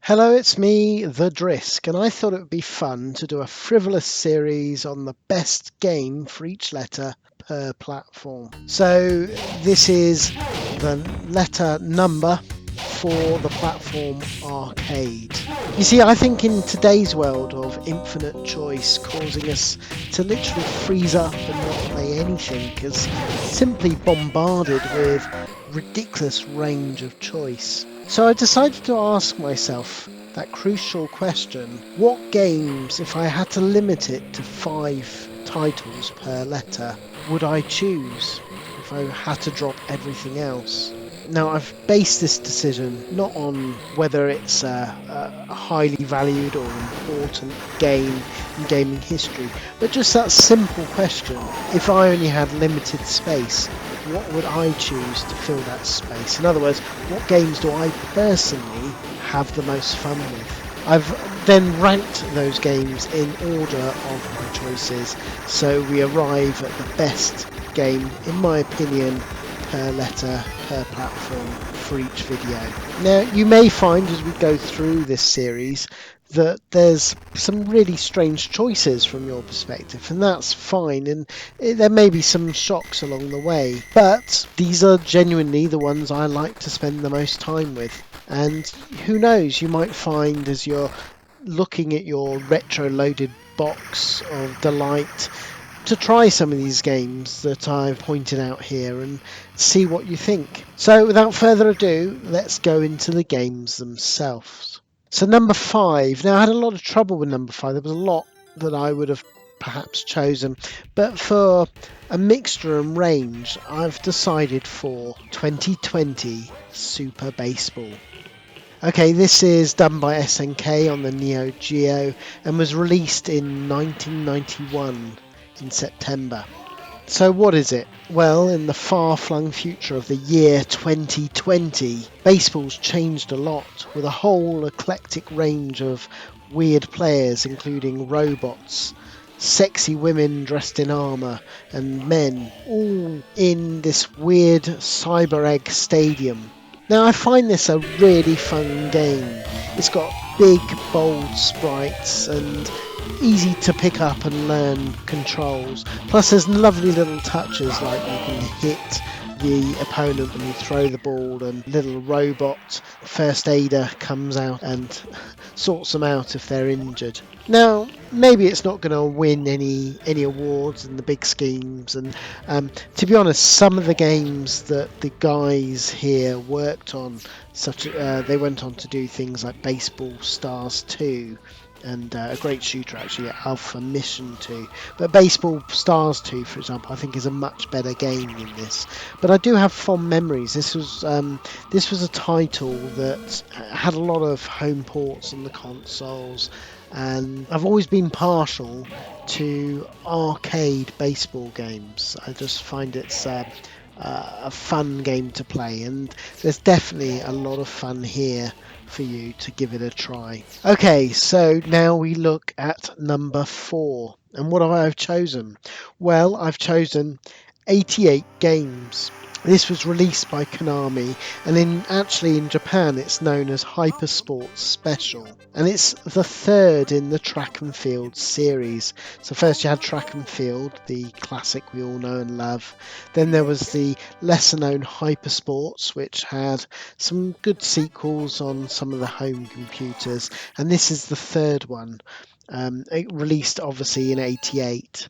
Hello, it's me, The Drisk, and I thought it would be fun to do a frivolous series on the best game for each letter per platform. So, this is the letter number for the platform arcade. You see, I think in today's world of infinite choice causing us to literally freeze up and not play anything because simply bombarded with ridiculous range of choice. So I decided to ask myself that crucial question: what games, if I had to limit it to 5 titles per letter, would I choose if I had to drop everything else? Now, I've based this decision not on whether it's a highly valued or important game in gaming history, but just that simple question: if I only had limited space, what would I choose to fill that space? In other words, what games do I personally have the most fun with? I've then ranked those games in order of my choices, so we arrive at the best game, in my opinion, per letter, per platform for each video. Now, you may find as we go through this series that there's some really strange choices from your perspective, and that's fine, and there may be some shocks along the way, but these are genuinely the ones I like to spend the most time with. And who knows, you might find as you're looking at your retro loaded box of delight to try some of these games that I've pointed out here and see what you think. So without further ado, let's go into the games themselves. So number 5. Now, I had a lot of trouble with number 5. There was a lot that I would have perhaps chosen, but for a mixture and range, I've decided for 2020 Super Baseball. Okay, this is done by SNK on the Neo Geo and was released in 1991 in September. So what is it? Well, in the far-flung future of the year 2020, baseball's changed a lot, with a whole eclectic range of weird players, including robots, sexy women dressed in armour, and men, all in this weird cyber egg stadium. Now, I find this a really fun game. It's got big, bold sprites and easy to pick up and learn controls. Plus, there's lovely little touches like you can hit the opponent when you throw the ball, and little robot first aider comes out and sorts them out if they're injured. Now, maybe it's not going to win any awards in the big schemes, and to be honest, some of the games that the guys here worked on, they went on to do things like Baseball Stars 2 and a great shooter actually, Alpha Mission 2. But Baseball Stars 2, for example, I think is a much better game than this. But I do have fond memories. This was a title that had a lot of home ports on the consoles, and I've always been partial to arcade baseball games. I just find it's a fun game to play, and there's definitely a lot of fun here for you to give it a try. Okay, so now we look at number 4. And what have I chosen? Well, I've chosen 88 games. This was released by Konami, and in Japan it's known as Hypersports Special, and it's the third in the Track and Field series. So first you had Track and Field, the classic we all know and love. Then there was the lesser known Hypersports, which had some good sequels on some of the home computers, and this is the third one, released obviously in '88.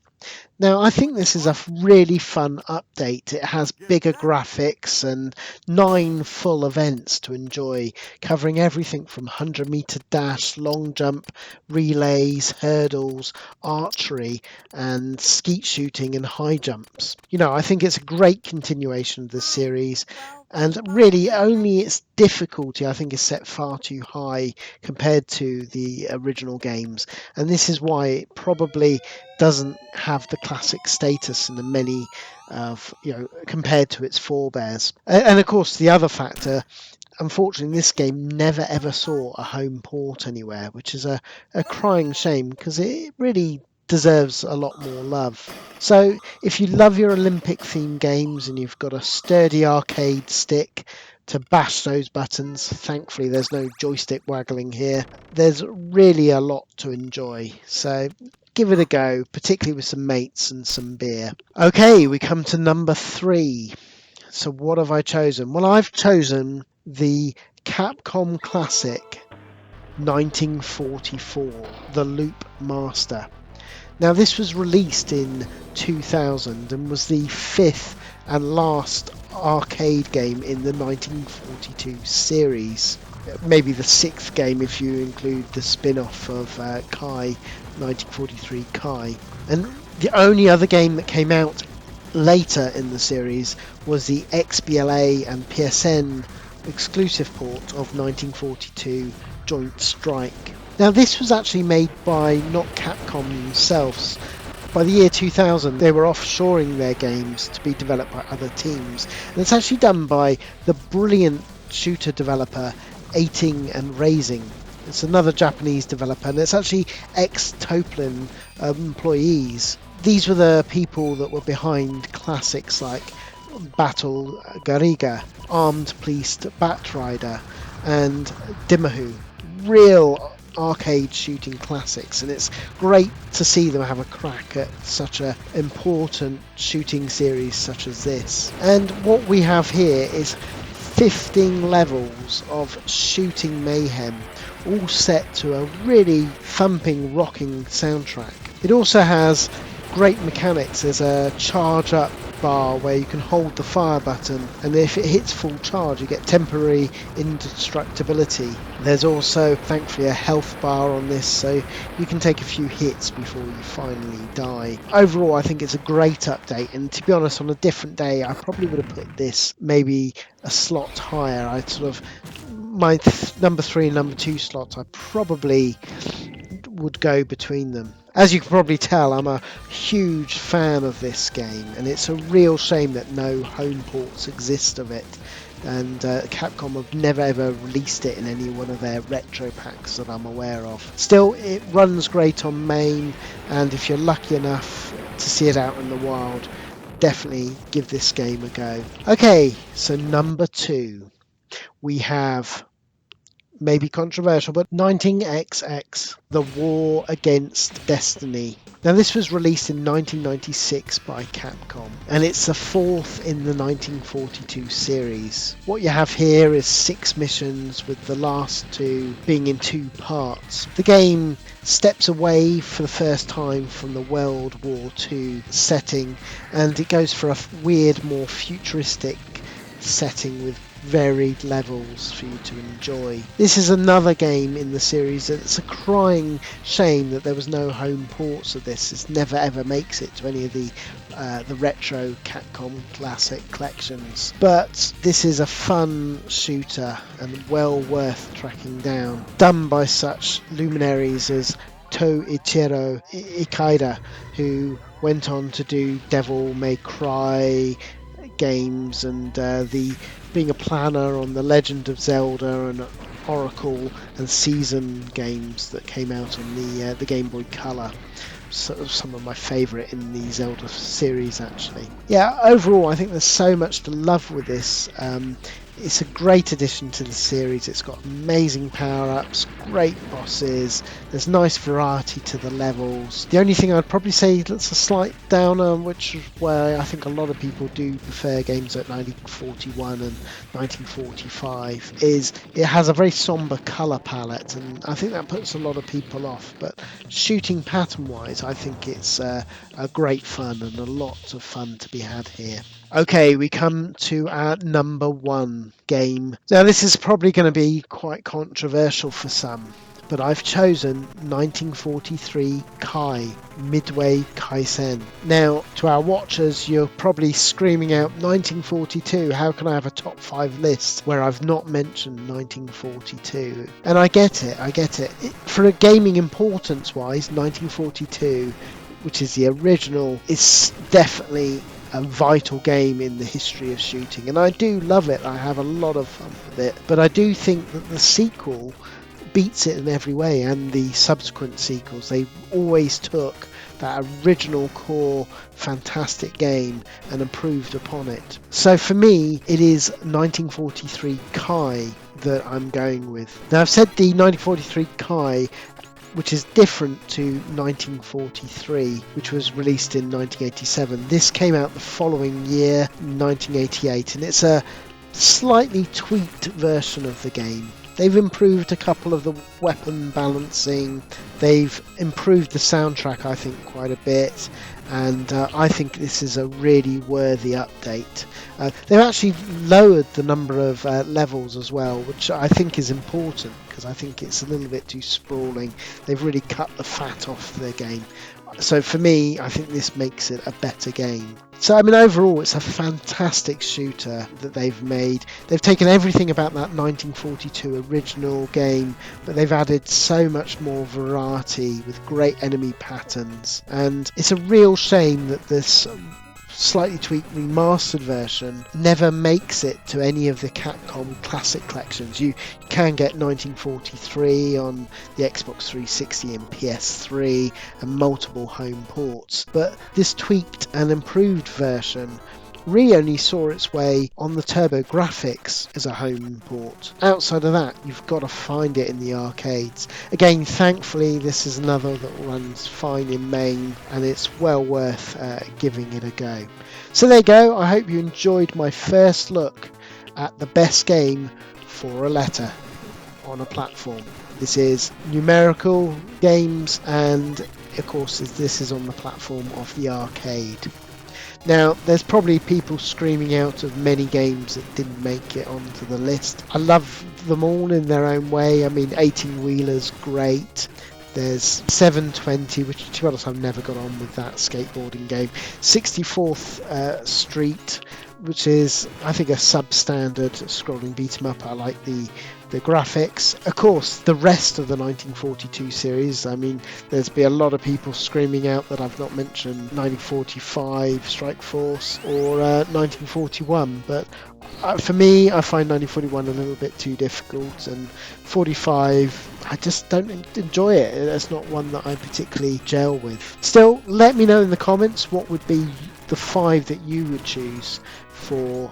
Now, I think this is a really fun update. It has bigger graphics and 9 full events to enjoy, covering everything from 100-meter dash, long jump, relays, hurdles, archery, and skeet shooting and high jumps. You know, I think it's a great continuation of the series, and really only its difficulty I think is set far too high compared to the original games, and this is why it probably doesn't have the classic status in the many of, compared to its forebears. And of course, the other factor, unfortunately, this game never ever saw a home port anywhere, which is a crying shame because it really deserves a lot more love. So if you love your Olympic themed games and you've got a sturdy arcade stick, to bash those buttons. Thankfully, there's no joystick waggling here. There's really a lot to enjoy. So give it a go, particularly with some mates and some beer. Okay, we come to number 3. So what have I chosen? Well, I've chosen the Capcom Classic 1944, The Loop Master. Now, this was released in 2000 and was the 5th and last arcade game in the 1942 series. Maybe the 6th game if you include the spin-off of Kai, 1943 Kai. And the only other game that came out later in the series was the XBLA and PSN exclusive port of 1942 Joint Strike. Now, this was actually made by not Capcom themselves. By the year 2000, they were offshoring their games to be developed by other teams. And it's actually done by the brilliant shooter developer Eighting and Raising. It's another Japanese developer, and it's actually ex-Toplin employees. These were the people that were behind classics like Battle Gariga, Armed Police Batrider, and Dimahu. Real arcade shooting classics, and it's great to see them have a crack at such an important shooting series such as this. And what we have here is 15 levels of shooting mayhem, all set to a really thumping, rocking soundtrack. It also has great mechanics. There's a charge up bar where you can hold the fire button, and if it hits full charge you get temporary indestructibility. There's also thankfully a health bar on this, so you can take a few hits before you finally die. Overall, I think it's a great update, and to be honest, on a different day I probably would have put this maybe a slot higher. I sort of my number 3 and number 2 slots, I probably would go between them. As you can probably tell, I'm a huge fan of this game, and it's a real shame that no home ports exist of it, and Capcom have never ever released it in any one of their retro packs that I'm aware of. Still, it runs great on main, and if you're lucky enough to see it out in the wild, definitely give this game a go. Okay, so number 2, we have, maybe controversial, but 19XX, The War Against Destiny. Now, this was released in 1996 by Capcom, and it's the 4th in the 1942 series. What you have here is 6 missions, with the last 2 being in 2 parts. The game steps away for the first time from the World War II setting, and it goes for a weird, more futuristic setting with varied levels for you to enjoy. This is another game in the series that it's a crying shame that there was no home ports of this. It never ever makes it to any of the retro Capcom classic collections. But this is a fun shooter and well worth tracking down, done by such luminaries as Toichiro Ikeda, who went on to do Devil May Cry games, and being a planner on the Legend of Zelda and Oracle and Season games that came out on the Game Boy Color. Sort of some of my favourite in the Zelda series, actually. Yeah, overall I think there's so much to love with this. It's a great addition to the series. It's got amazing power-ups, great bosses, there's nice variety to the levels. The only thing I'd probably say that's a slight downer, which is where I think a lot of people do prefer games like 1941 and 1945, is it has a very somber colour palette, and I think that puts a lot of people off. But shooting pattern-wise, I think it's a great fun, and a lot of fun to be had here. Okay, we come to our number 1 game. Now, this is probably going to be quite controversial for some, but I've chosen 1943 Kai, Midway Kaisen. Now, to our watchers, you're probably screaming out 1942, how can I have a top 5 list where I've not mentioned 1942? And I get it. For a gaming importance-wise, 1942, which is the original, is definitely a vital game in the history of shooting, and I do love it. I have a lot of fun with it, but I do think that the sequel beats it in every way, and the subsequent sequels. They always took that original core fantastic game and improved upon it. So for me, it is 1943 Kai that I'm going with. Now, I've said the 1943 Kai, which is different to 1943, which was released in 1987. This came out the following year, 1988, and it's a slightly tweaked version of the game. They've improved a couple of the weapon balancing, they've improved the soundtrack, I think, quite a bit, and I think this is a really worthy update. They've actually lowered the number of levels as well, which I think is important, because I think it's a little bit too sprawling. They've really cut the fat off the game. So for me, I think this makes it a better game. So I mean, overall, it's a fantastic shooter that they've made. They've taken everything about that 1942 original game, but they've added so much more variety with great enemy patterns. And it's a real shame that this slightly tweaked remastered version never makes it to any of the Capcom classic collections. You can get 1943 on the Xbox 360 and PS3 and multiple home ports, but this tweaked and improved version really only saw its way on the TurboGrafx as a home port. Outside of that, you've got to find it in the arcades. Again, thankfully, this is another that runs fine in MAME, and it's well worth giving it a go. So there you go. I hope you enjoyed my first look at the best game for a letter on a platform. This is numerical games, and of course this is on the platform of the arcade. Now, there's probably people screaming out of many games that didn't make it onto the list. I love them all in their own way. I mean, 18 Wheeler's great. There's 720, which to be honest I've never got on with that skateboarding game. 64th Street, which is I think a substandard scrolling beat 'em up. I like the graphics. Of course, the rest of the 1942 series, I mean, there's been a lot of people screaming out that I've not mentioned 1945 Strike Force or 1941, but for me, I find 1941 a little bit too difficult, and 45, I just don't enjoy it. It's not one that I particularly gel with. Still, let me know in the comments what would be the 5 that you would choose for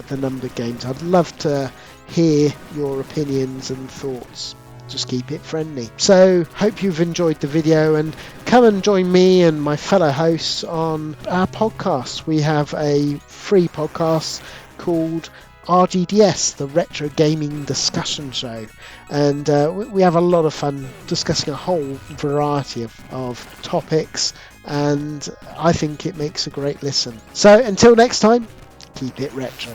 the numbered games. I'd love to hear your opinions and thoughts. Just keep it friendly. So hope you've enjoyed the video, and come and join me and my fellow hosts on our podcast. We have a free podcast called RGDS, the Retro Gaming Discussion Show, and we have a lot of fun discussing a whole variety of topics, and I think it makes a great listen. So until next time, keep it retro.